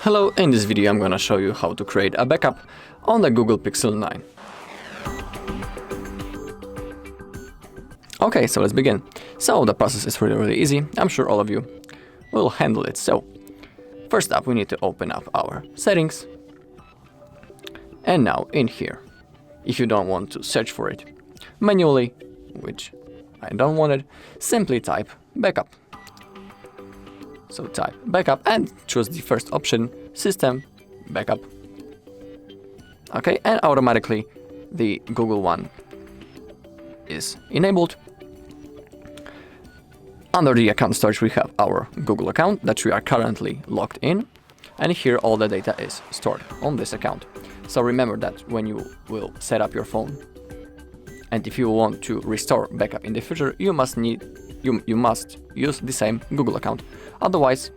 Hello, in this video I'm gonna show you how to create a backup on the Google Pixel 9. Okay, so let's begin. So the process is really easy. I'm sure all of you will handle it. So first up we need to open up our settings. And now in here, if you don't want to search for it manually, which I don't want it, simply type backup. So type backup and choose the first option, system backup. Okay, and automatically the Google one is enabled. Under the account storage we have our Google account that we are currently logged in, and here all the data is stored on this account. So remember that when you will set up your phone, and if you want to restore backup in the future, you must use the same Google account. Otherwise,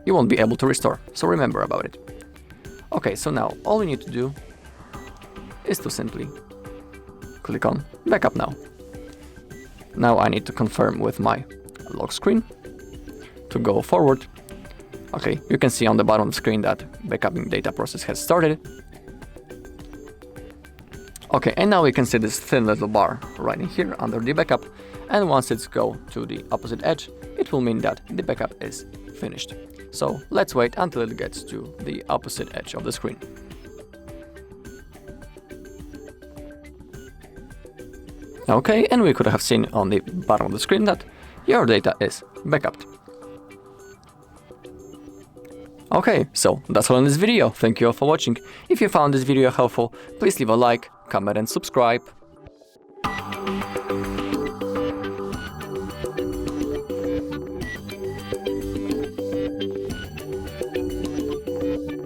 you won't be able to restore. So remember about it. Okay, so now all we need to do is to simply click on backup now. Now I need to confirm with my lock screen to go forward. Okay, you can see on the bottom of the screen that backupping data process has started. Okay, and now we can see this thin little bar right in here under the backup, and once it's go to the opposite edge, it will mean that the backup is finished. So let's wait until it gets to the opposite edge of the screen. Okay, and we could have seen on the bottom of the screen that your data is backed. Okay, so that's all in this video. Thank you all for watching. If you found this video helpful, please leave a like, comment and subscribe.